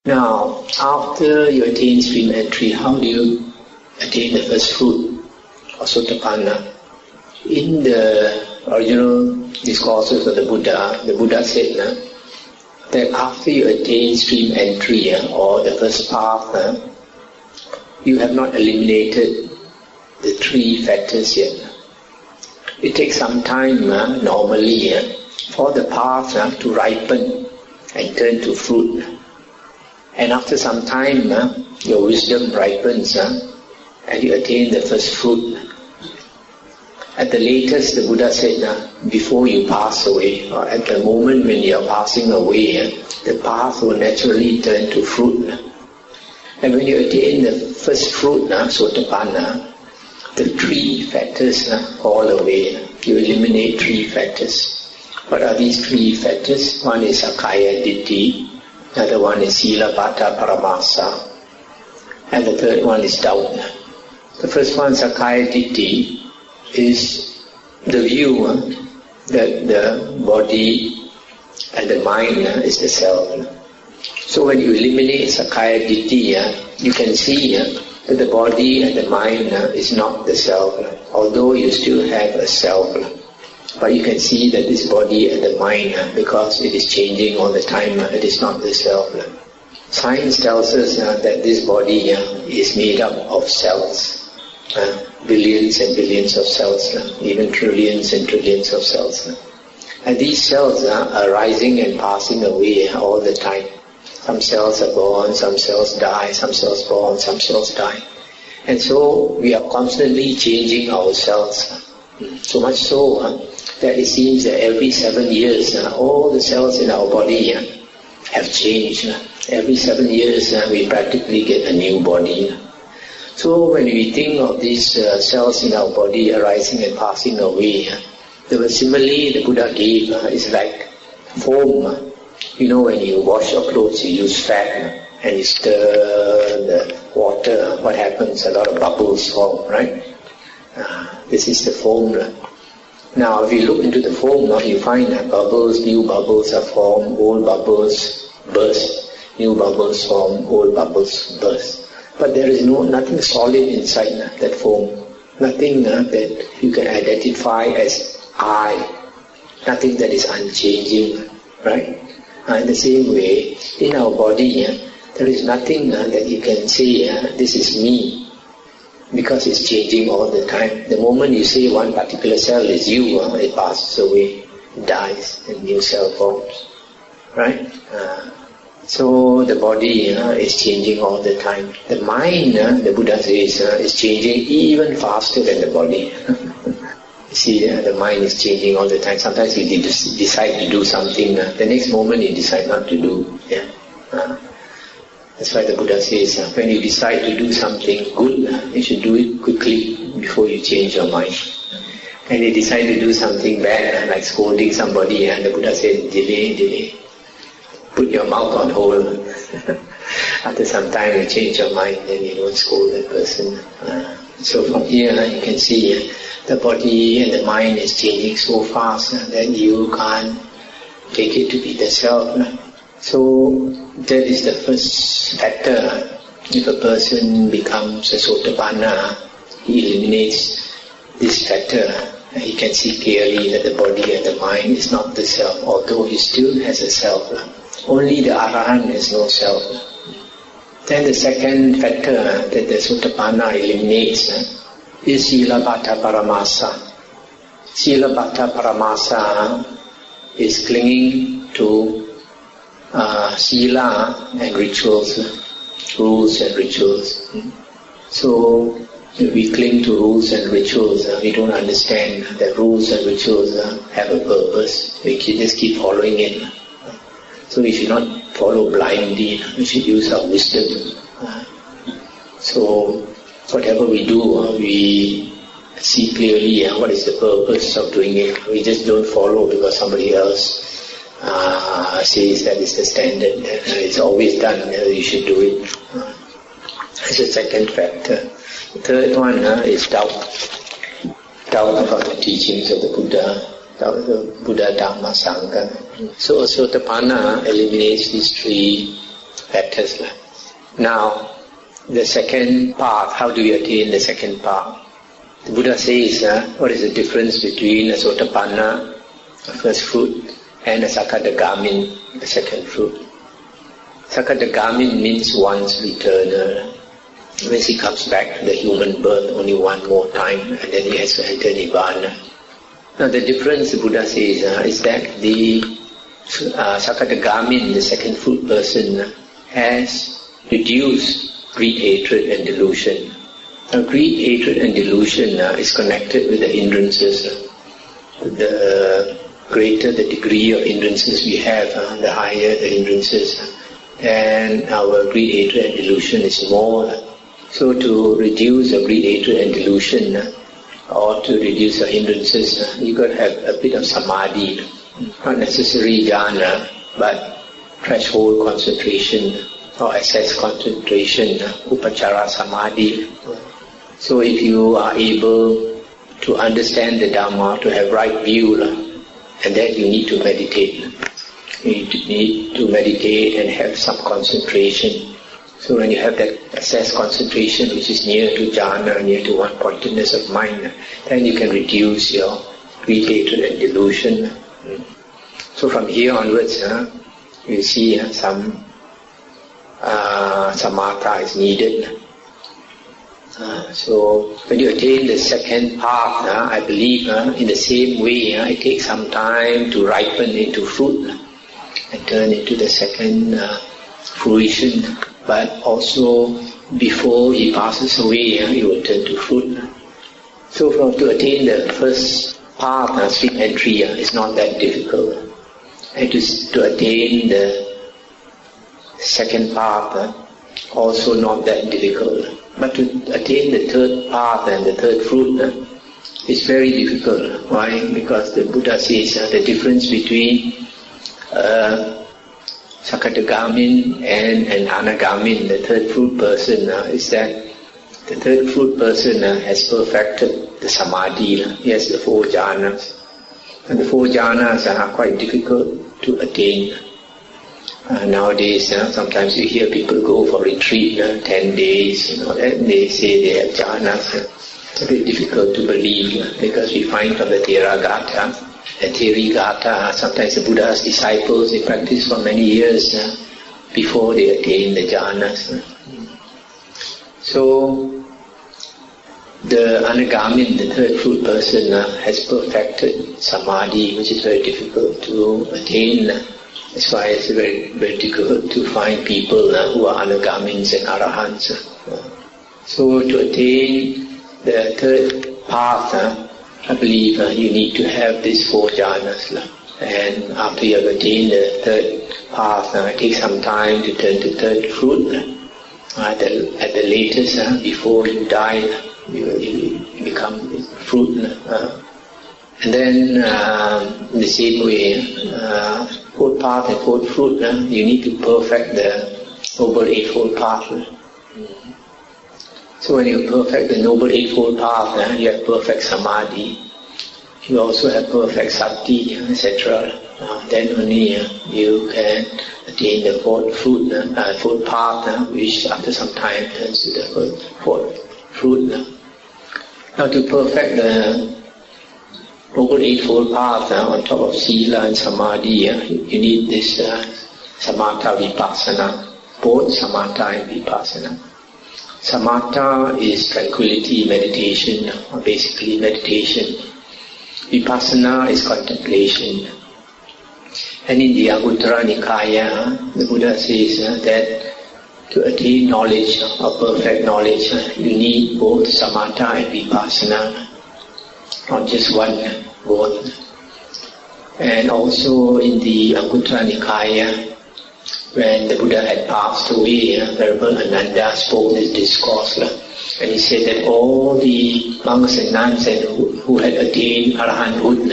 Now, after you attain stream entry, how do you attain the first fruit or sotapanna? In the original discourses of the Buddha said that after you attain stream entry or the first path, you have not eliminated the three factors yet. It takes some time normally for the path to ripen and turn to fruit. And after some time, your wisdom ripens and you attain the first fruit. At the latest, the Buddha said, before you pass away, or at the moment when you are passing away, the path will naturally turn to fruit. And when you attain the first fruit, sotapanna, the three factors fall away. You eliminate three factors. What are these three factors? One is Sakkaya Ditthi. Another one is Silabhata Paramasa, and the third one is doubt. The first one, Sakkaya Ditthi, is the view that the body and the mind is the self. So when you eliminate Sakkaya Ditthi, you can see that the body and the mind is not the self, although you still have a self. But you can see that this body and the mind, because it is changing all the time, it is not the self. Science tells us that this body is made up of cells, billions and billions of cells, even trillions and trillions of cells. And these cells are rising and passing away all the time. Some cells are born, some cells die, some cells born, some cells die. And so we are constantly changing our cells. So much so that it seems that every 7 years, all the cells in our body have changed. Every 7 years, we practically get a new body. So when we think of these cells in our body arising and passing away, the simile the Buddha gave is like foam. You know, when you wash your clothes, you use fat and you stir the water. What happens? A lot of bubbles form, right? This is the foam. Now, if you look into the foam, you find that bubbles, new bubbles are formed, old bubbles burst, new bubbles form, old bubbles burst. But there is nothing solid inside that foam, nothing that you can identify as I, nothing that is unchanging, right? In the same way, in our body, there is nothing that you can say, this is me. Because it's changing all the time. The moment you say one particular cell is you, it passes away, it dies, and new cell forms. Right? So the body is changing all the time. The mind, the Buddha says, is changing even faster than the body. You see, the mind is changing all the time. Sometimes you decide to do something, the next moment you decide not to do. That's why the Buddha says, when you decide to do something good, you should do it quickly before you change your mind. And you decide to do something bad, like scolding somebody, and the Buddha says, delay. Put your mouth on hold. After some time you change your mind, then you don't scold that person. So from here you can see the body and the mind is changing so fast that you can't take it to be the self. So that is the first factor. If a person becomes a sotapanna, he eliminates this factor. He can see clearly that the body and the mind is not the self, although he still has a self. Only the Arahant has no self. Then the second factor that the sotapanna eliminates is Silabhata Paramasa. Silabhata Paramasa is clinging to sila and rituals, rules and rituals. So if we cling to rules and rituals, we don't understand that rules and rituals have a purpose. We just keep following it. So we should not follow blindly. We should use our wisdom. So whatever we do, we see clearly what is the purpose of doing it. We just don't follow because somebody else says that is the standard, it's always done, you should do it. That's the second factor. The third one is doubt. Doubt about the teachings of the Buddha, doubt of the Buddha, Dhamma, Sangha. So Sotapanna eliminates these three factors. Now, the second path, how do we attain the second path? The Buddha says, what is the difference between a Sotapanna, the first fruit, and a Sakadagamin, the second fruit? Sakadagamin means once returnal. When he comes back to the human birth only one more time, and then he has to enter Nibbana. Now the difference, the Buddha says, is that the Sakadagamin, the second fruit person, has reduced greed, hatred and delusion. Now greed, hatred and delusion is connected with the hindrances. The greater the degree of hindrances we have, the higher the hindrances. And our greed, hatred and delusion is more. So to reduce the greed, hatred and delusion, or to reduce the hindrances, you got to have a bit of samadhi. Not necessarily jhana, but threshold concentration or access concentration, upachara samadhi. So if you are able to understand the Dhamma, to have right view, and then you need to meditate. You need to meditate and have some concentration. So when you have that access concentration which is near to jhana, near to one-pointedness of mind, then you can reduce your greed, hatred and delusion. So from here onwards, you see some samatha is needed. So when you attain the second path, I believe in the same way, it takes some time to ripen into fruit and turn into the second fruition. But also before he passes away, he will turn to fruit. So to attain the first path, sweet entry, is not that difficult. And to attain the second path, also not that difficult. But to attain the third path and the third fruit is very difficult. Why? Because the Buddha says the difference between Sakadagamin and an Anagamin, the third fruit person, is that the third fruit person has perfected the samadhi. He has the 4 jhanas. And the 4 jhanas are quite difficult to attain. Nowadays, sometimes you hear people go for retreat, 10 days, and they say they have jhanas. It's a bit difficult to believe because we find from the Theragatha, the Therigatha, sometimes the Buddha's disciples, they practice for many years before they attain the jhanas. So, the Anagamin, the third fruit person, has perfected samadhi, which is very difficult to attain. That's why it's very, very difficult to find people who are Anagamins and Arahants. So, to attain the third path, I believe you need to have these 4 jhanas. And after you have attained the third path, it takes some time to turn to third fruit. At the latest, before you die, you become fruit. And then, in the same way, fourth path and fourth fruit, you need to perfect the Noble Eightfold Path. So when you perfect the Noble Eightfold Path, you have perfect samadhi. You also have perfect sati, etc. Then only you can attain the fourth fruit, fourth path, which after some time turns to the fourth fruit. Now to perfect the Noble Eightfold Path on top of sila and samadhi, you need this samatha vipassana, both samatha and vipassana. Samatha is tranquility, meditation, or basically meditation. Vipassana is contemplation. And in the Anguttara Nikaya, the Buddha says that to attain knowledge, or perfect knowledge, you need both samatha and vipassana, not just one, both. And also in the Anguttara Nikaya, when the Buddha had passed away, Venerable Ananda spoke this discourse, and he said that all the monks and nuns who had attained Arahanthood,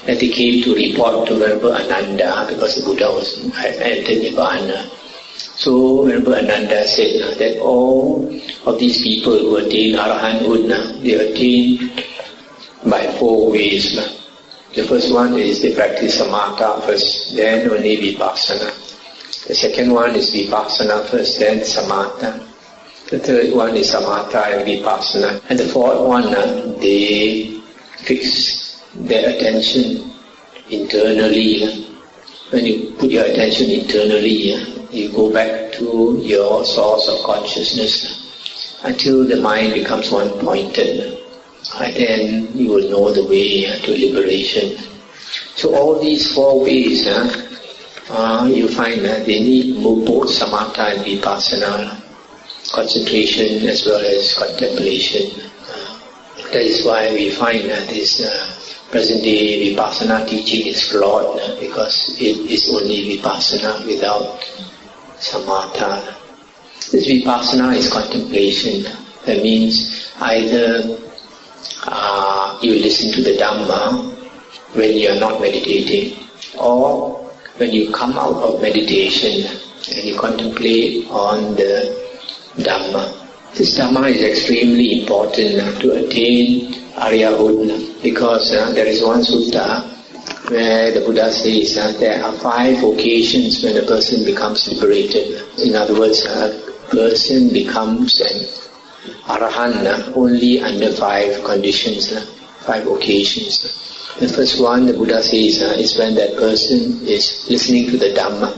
that they came to report to Venerable Ananda because the Buddha had entered Nibbana. So Venerable Ananda said that all of these people who attained Arahanthood, they attained by 4 ways. The first one is they practice samatha first, then only vipassana. The second one is vipassana first, then samatha. The third one is samatha and vipassana. And the fourth one, they fix their attention internally. When you put your attention internally, you go back to your source of consciousness until the mind becomes one-pointed. Then you will know the way to liberation. So all these four ways, you find that they need both samatha and vipassana, concentration as well as contemplation. That is why we find that this present day vipassana teaching is flawed, because it is only vipassana without samatha. This vipassana is contemplation. That means either you listen to the Dhamma when you are not meditating, or when you come out of meditation and you contemplate on the Dhamma. This Dhamma is extremely important to attain Ariyahood, because there is one sutta where the Buddha says there are 5 occasions when a person becomes liberated. In other words, a person becomes an Arahant only under 5 conditions, 5 occasions. The first one, the Buddha says, is when that person is listening to the Dhamma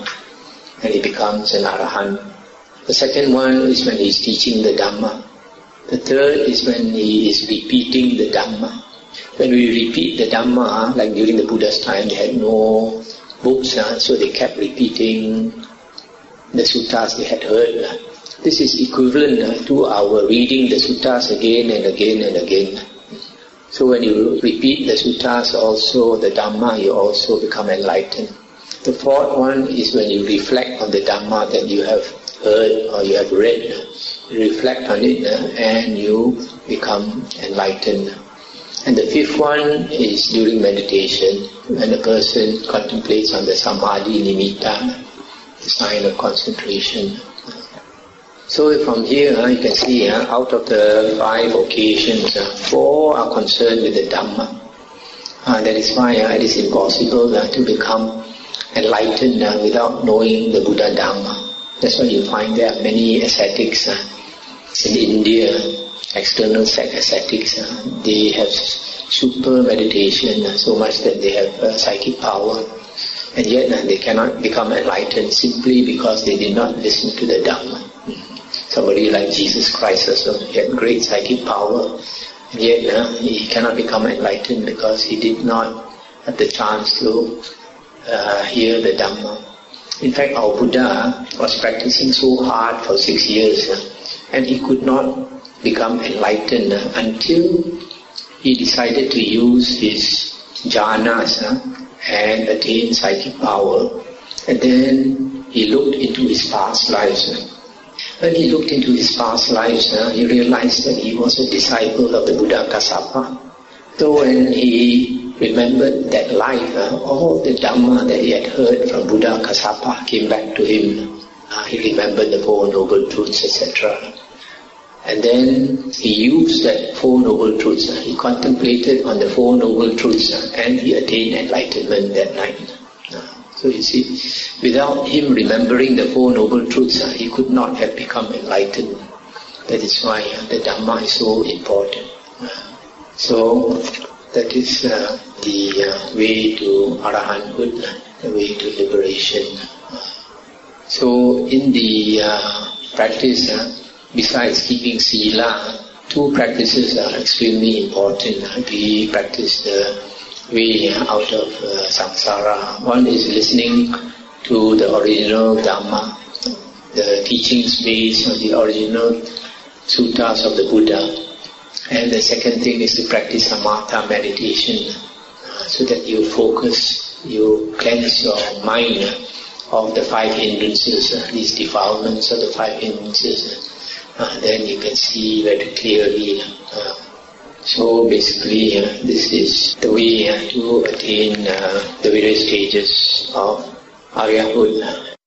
and he becomes an Arahant. The second one is when he is teaching the Dhamma. The third is when he is repeating the Dhamma. When we repeat the Dhamma, like during the Buddha's time, they had no books, so they kept repeating the suttas they had heard. This is equivalent to our reading the suttas again and again and again. So when you repeat the suttas also, the Dhamma, you also become enlightened. The fourth one is when you reflect on the Dhamma that you have heard or you have read. You reflect on it and you become enlightened. And the fifth one is during meditation, when a person contemplates on the samadhi nimitta, the sign of concentration. So from here you can see out of the 5 occasions, 4 are concerned with the Dhamma. That is why it is impossible to become enlightened without knowing the Buddha Dhamma. That's why you find there are many ascetics in India, external ascetics. They have super meditation so much that they have psychic power, and yet they cannot become enlightened simply because they did not listen to the Dhamma. Somebody like Jesus Christ also, he had great psychic power, and yet he cannot become enlightened because he did not have the chance to hear the Dhamma. In fact, our Buddha was practicing so hard for 6 years, and he could not become enlightened until he decided to use his jhanas and attain psychic power. And then he looked into his past lives. When he looked into his past lives, he realized that he was a disciple of the Buddha Kassapa. So when he remembered that life, all the Dhamma that he had heard from Buddha Kassapa came back to him. He remembered the 4 Noble Truths, etc. And then he used that 4 Noble Truths. He contemplated on the 4 Noble Truths and he attained enlightenment that night. So you see, without him remembering the 4 Noble Truths, he could not have become enlightened. That is why the Dhamma is so important. So that is the way to Arahanthood, the way to liberation. So in the practice, besides keeping sila, 2 practices are extremely important. We practice the way out of samsara. One is listening to the original Dhamma, the teachings based on the original suttas of the Buddha. And the second thing is to practice samatha meditation, so that you focus, you cleanse your mind of the 5 hindrances, these defilements of the 5 hindrances. Then you can see very clearly. So basically, this is the way to attain the various stages of Ariyahood.